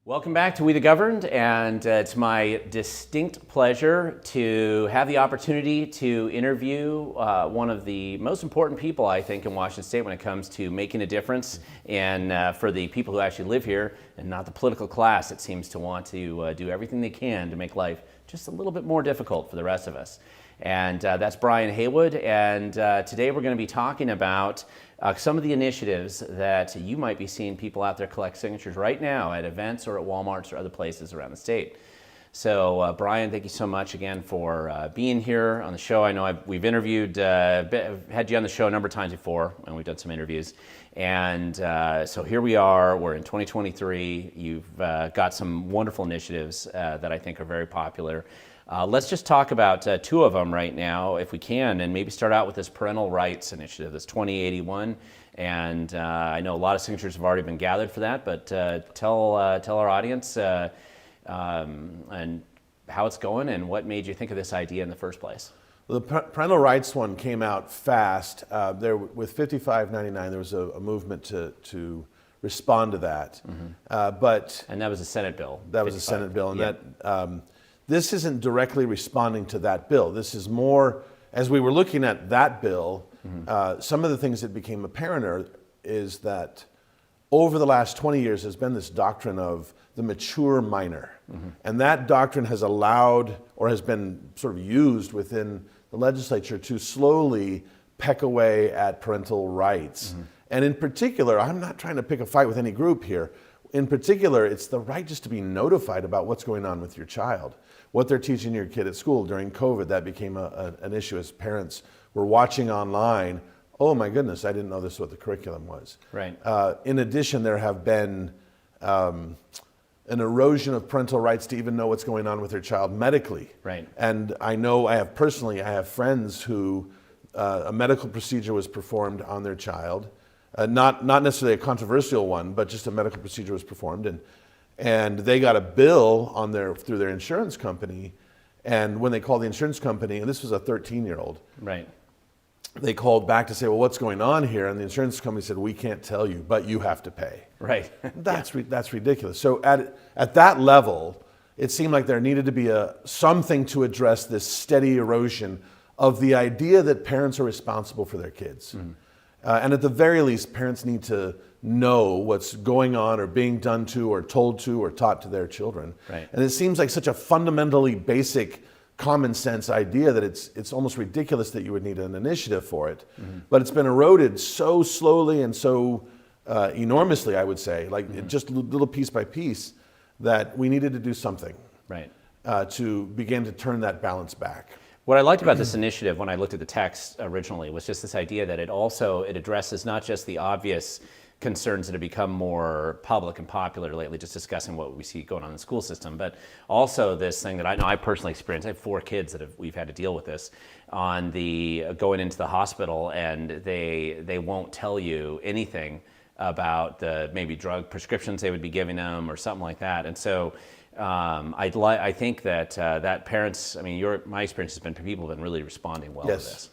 Welcome back to We the Governed, and it's my distinct pleasure to have the opportunity to interview one of the most important people, I think, in Washington State when it comes to making a difference, and for the people who actually live here, and not the political class that seems to want to do everything they can to make life just a little bit more difficult for the rest of us. And that's Brian Heywood, and today we're going to be talking about some of the initiatives that you might be seeing people out there collect signatures right now at events or at Walmarts or other places around the state. So Brian, thank you so much again for being here on the show. I know we've interviewed, had you on the show a number of times before, and we've done some interviews. And so here we are, we're in 2023. You've got some wonderful initiatives that I think are very popular. Let's just talk about two of them right now, if we can, and maybe start out with this parental rights initiative, this 2081. And I know a lot of signatures have already been gathered for that, but tell our audience and how it's going and what made you think of this idea in the first place. Well, the parental rights one came out fast. With 5599, there was a movement to respond to that. Mm-hmm. And that was a Senate bill. That was a Senate bill, and that. This isn't directly responding to that bill. This is more, as we were looking at that bill, some of the things that became apparent is that over the last 20 years there's been this doctrine of the mature minor. Mm-hmm. And that doctrine has allowed, or has been sort of used within the legislature to slowly peck away at parental rights. Mm-hmm. And in particular, I'm not trying to pick a fight with any group here. In particular, it's the right just to be notified about what's going on with your child, what they're teaching your kid at school. During COVID, that became an issue as parents were watching online. Oh my goodness, I didn't know this is what the curriculum was. Right. In addition, there have been an erosion of parental rights to even know what's going on with their child medically. Right. And I know I have friends who a medical procedure was performed on their child. Not necessarily a controversial one, but just a medical procedure was performed, and they got a bill through their insurance company. And when they called the insurance company, and this was a 13-year-old, right, they called back to say, well, what's going on here? And the insurance company said, we can't tell you, but you have to pay. Right. That's ridiculous. So at that level, it seemed like there needed to be something to address this steady erosion of the idea that parents are responsible for their kids. Mm-hmm. And at the very least, parents need to know what's going on or being done to or told to or taught to their children. Right. And it seems like such a fundamentally basic common sense idea that it's almost ridiculous that you would need an initiative for it. Mm-hmm. But it's been eroded so slowly and so enormously, I would say, like just little piece by piece, that we needed to do something right. To begin to turn that balance back. What I liked about this initiative when I looked at the text originally was just this idea that it addresses not just the obvious concerns that have become more public and popular lately, just discussing what we see going on in the school system, but also this thing that I know I personally experienced. I have 4 kids we've had to deal with this on the going into the hospital, and they won't tell you anything about the maybe drug prescriptions they would be giving them or something like that. And so I think that parents, I mean, my experience has been people have been really responding well to this.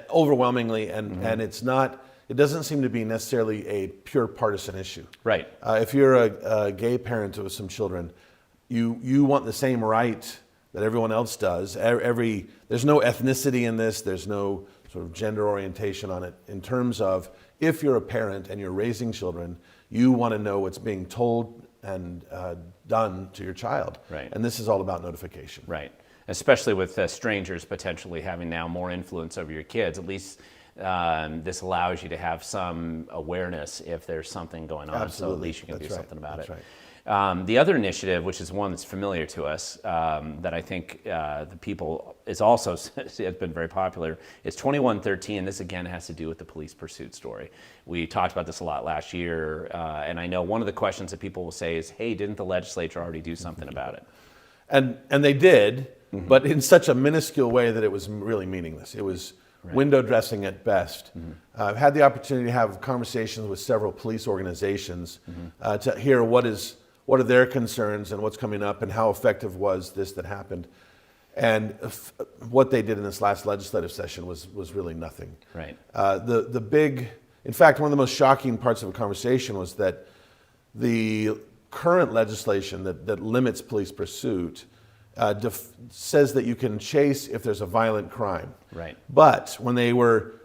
Overwhelmingly, and it doesn't seem to be necessarily a pure partisan issue. Right. If you're a gay parent with some children, you want the same right that everyone else does. There's no ethnicity in this. There's no sort of gender orientation on it. In terms of if you're a parent and you're raising children, you want to know what's being told and done to your child. Right. And this is all about notification. Right. Especially with strangers potentially having now more influence over your kids. At least this allows you to have some awareness if there's something going on. Absolutely. So at least you can do something about it. Right. The other initiative, which is one that's familiar to us, that I think the people is also has been very popular, is 2113. This again has to do with the police pursuit story. We talked about this a lot last year, and I know one of the questions that people will say is, "Hey, didn't the legislature already do something about it?" And they did, but in such a minuscule way that it was really meaningless. It was window dressing at best. I've had the opportunity to have conversations with several police organizations to hear what are their concerns and what's coming up and how effective was this that happened. And what they did in this last legislative session was really nothing. Right. In fact, one of the most shocking parts of the conversation was that the current legislation that limits police pursuit says that you can chase if there's a violent crime. Right. But when they were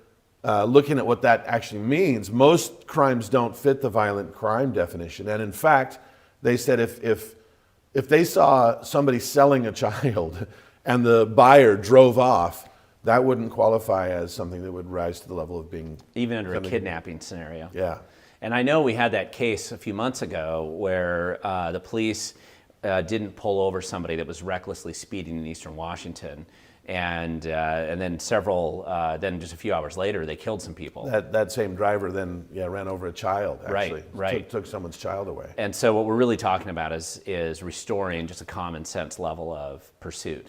looking at what that actually means, most crimes don't fit the violent crime definition. And in fact, they said if they saw somebody selling a child and the buyer drove off, that wouldn't qualify as something that would rise to the level of being... Even under a kidnapping scenario. Yeah. And I know we had that case a few months ago where the police didn't pull over somebody that was recklessly speeding in eastern Washington. And then then just a few hours later, they killed some people. That same driver then ran over a child, actually. Right. Took someone's child away. And so what we're really talking about is restoring just a common sense level of pursuit,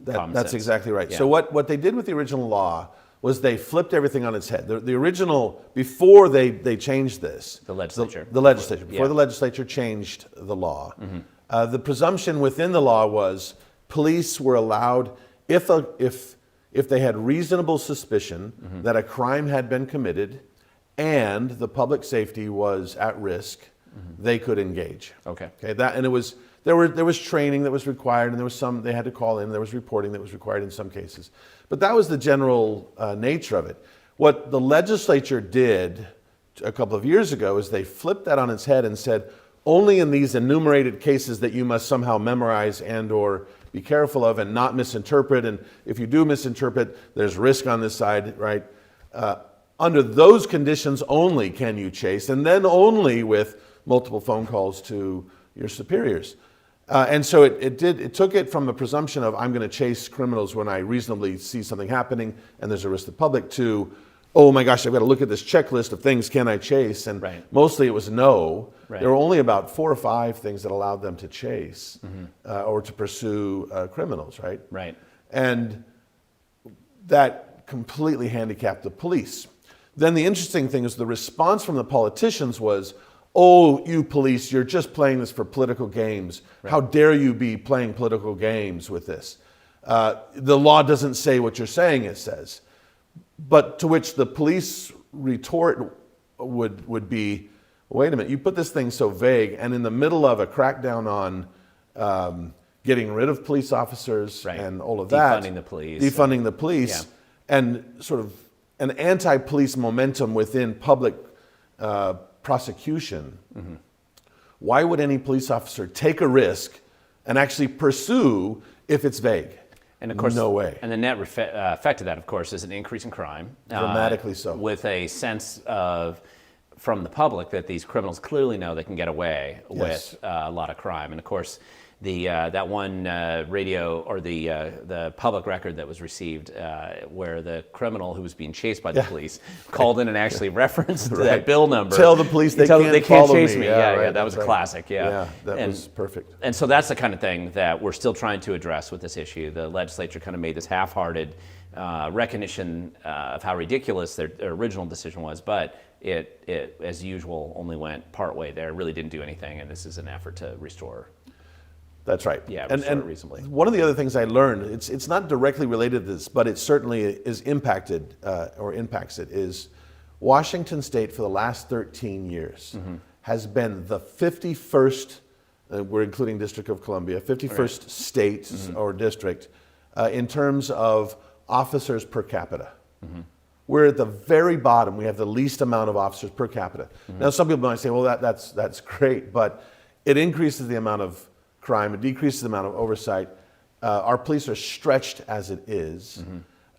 That's exactly right. Yeah. So what they did with the original law was they flipped everything on its head. The original, before they changed this. The legislature. Before the legislature changed the law, the presumption within the law was police were allowed, if they had reasonable suspicion that a crime had been committed and the public safety was at risk, they could engage. Okay. And it was there was training that was required, and there was some they had to call in. There was reporting that was required in some cases, but that was the general nature of it. What the legislature did a couple of years ago is they flipped that on its head and said, only in these enumerated cases that you must somehow memorize and or be careful of and not misinterpret. And if you do misinterpret, there's risk on this side, right? Under those conditions only can you chase, and then only with multiple phone calls to your superiors. And so it took it from the presumption of I'm going to chase criminals when I reasonably see something happening and there's a risk to the public to, oh my gosh, I've got to look at this checklist of things can I chase? And mostly it was no. Right. There were only about 4 or 5 things that allowed them to chase or to pursue criminals, right? Right. And that completely handicapped the police. Then the interesting thing is the response from the politicians was, oh, you police, you're just playing this for political games. Right. How dare you be playing political games with this? The law doesn't say what you're saying it says. But to which the police retort would be, wait a minute, you put this thing so vague, and in the middle of a crackdown on getting rid of police officers and all of that. Defunding the police. And sort of an anti-police momentum within public prosecution. Why would any police officer take a risk and actually pursue if it's vague? And of course, no way. And the net effect of that, of course, is an increase in crime. Dramatically so. With a sense of, from the public, that these criminals clearly know they can get away with a lot of crime. And of course, that one radio or the public record that was received where the criminal who was being chased by the police called in and actually referenced that bill number. Tell the police they can't chase me. That was a classic. That was perfect. And so that's the kind of thing that we're still trying to address with this issue. The legislature kind of made this half-hearted recognition of how ridiculous their original decision was, but it, as usual, only went partway there, really didn't do anything, and this is an effort to restore. That's right. Yeah, and reasonably. One of the other things I learned, it's not directly related to this, but it certainly is impacted or impacts it, is Washington State for the last 13 years has been the 51st, we're including District of Columbia, 51st state or district in terms of officers per capita. We're at the very bottom. We have the least amount of officers per capita. Now, some people might say, well, that's great, but it increases the amount of crime, it decreases the amount of oversight. Our police are stretched as it is.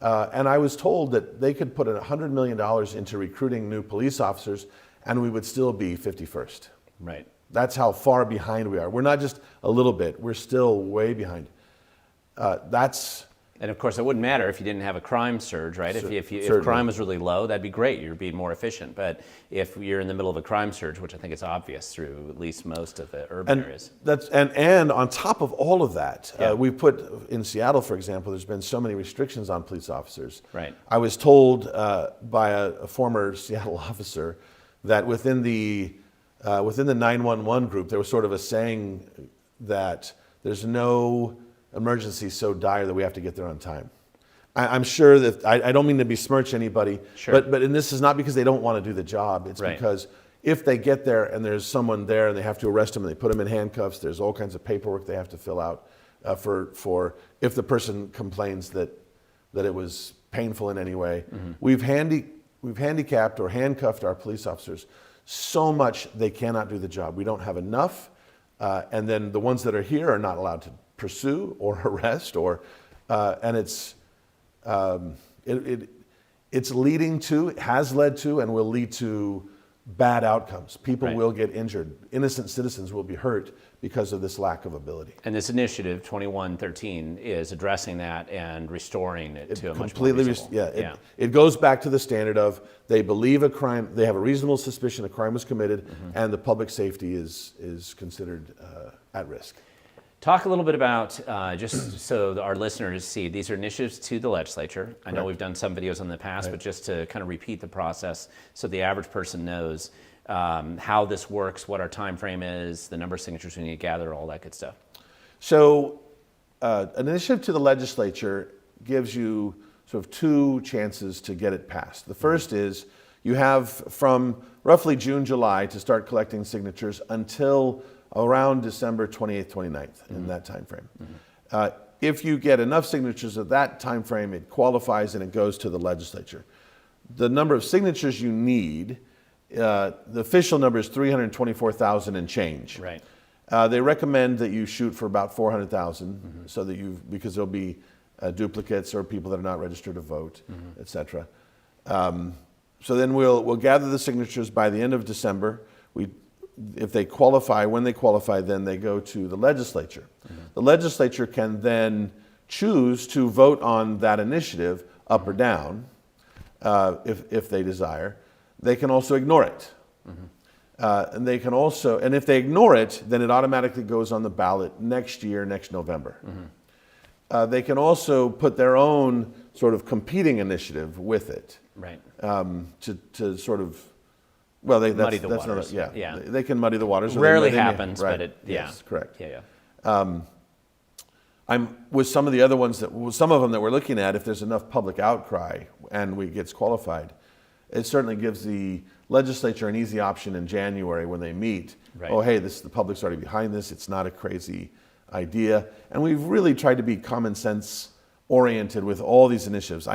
And I was told that they could put $100 million into recruiting new police officers and we would still be 51st. Right. That's how far behind we are. We're not just a little bit, we're still way behind. And of course, it wouldn't matter if you didn't have a crime surge, right? If crime was really low, that'd be great. You'd be more efficient. But if you're in the middle of a crime surge, which I think is obvious through at least most of the urban areas. And on top of all of that, we put in Seattle, for example, there's been so many restrictions on police officers. Right. I was told by a former Seattle officer that within the 911 group, there was sort of a saying that there's no emergency so dire that we have to get there on time. I'm sure that I don't mean to besmirch anybody, but and this is not because they don't want to do the job. It's because if they get there and there's someone there and they have to arrest them and they put them in handcuffs, there's all kinds of paperwork they have to fill out for if the person complains that it was painful in any way. We've handicapped or handcuffed our police officers so much they cannot do the job. We don't have enough, and then the ones that are here are not allowed to pursue or arrest, and it's leading to, has led to, and will lead to bad outcomes. People will get injured. Innocent citizens will be hurt because of this lack of ability. And this initiative, 2113, is addressing that and restoring it to a much more reasonable. It goes back to the standard of they believe a crime, they have a reasonable suspicion a crime was committed, and the public safety is considered at risk. Talk a little bit about, just so our listeners see, these are initiatives to the legislature. I know we've done some videos in the past, but just to kind of repeat the process so the average person knows how this works, what our time frame is, the number of signatures we need to gather, all that good stuff. So an initiative to the legislature gives you sort of two chances to get it passed. The first is you have from roughly June, July to start collecting signatures until around December 28th, 29th, in that time frame. If you get enough signatures at that time frame, it qualifies and it goes to the legislature. The number of signatures you need, the official number is 324,000 and change. Right. They recommend that you shoot for about 400,000, so that because there'll be duplicates or people that are not registered to vote, et cetera. So then we'll gather the signatures by the end of December. If they qualify, when they qualify, then they go to the legislature. The legislature can then choose to vote on that initiative up or down, if they desire. They can also ignore it. And they can also, and if they ignore it, then it automatically goes on the ballot next year, next November. They can also put their own sort of competing initiative with it. Right. To sort of, well, muddy the waters. They can muddy the waters. Rarely happens, right. but it, Yes, correct. Yeah. I'm with some of the other ones some of them that we're looking at. If there's enough public outcry and it gets qualified, it certainly gives the legislature an easy option in January when they meet. Right. Oh, hey, the public's already behind this. It's not a crazy idea, and we've really tried to be common sense oriented with all these initiatives.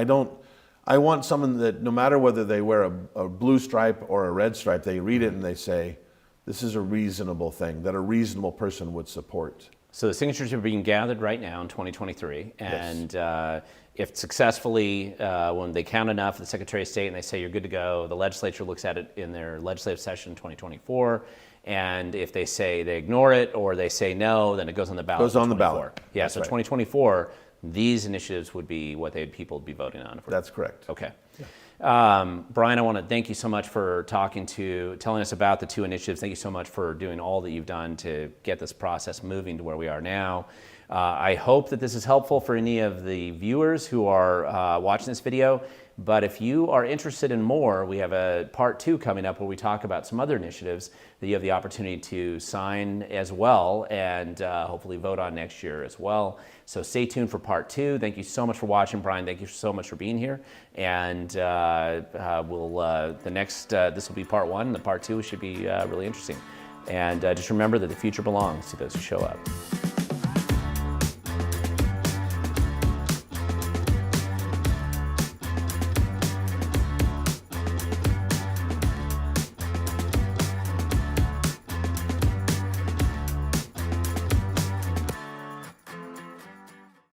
I want someone that no matter whether they wear a blue stripe or a red stripe, they read it and they say, this is a reasonable thing that a reasonable person would support. So the signatures are being gathered right now in 2023, and if successfully, when they count enough, the Secretary of State and they say you're good to go, the legislature looks at it in their legislative session 2024, and if they say they ignore it or they say no, then it goes on the ballot. Goes on the ballot. Yeah, That's so right. 2024, these initiatives would be what people would be voting on. That's correct. Okay. Yeah. Brian, I want to thank you so much for telling us about the two initiatives. Thank you so much for doing all that you've done to get this process moving to where we are now. I hope that this is helpful for any of the viewers who are watching this video. But if you are interested in more, we have a part 2 coming up where we talk about some other initiatives that you have the opportunity to sign as well and hopefully vote on next year as well. So stay tuned for part 2. Thank you so much for watching, Brian. Thank you so much for being here. And this will be part 1. The part 2 should be really interesting. And just remember that the future belongs to those who show up.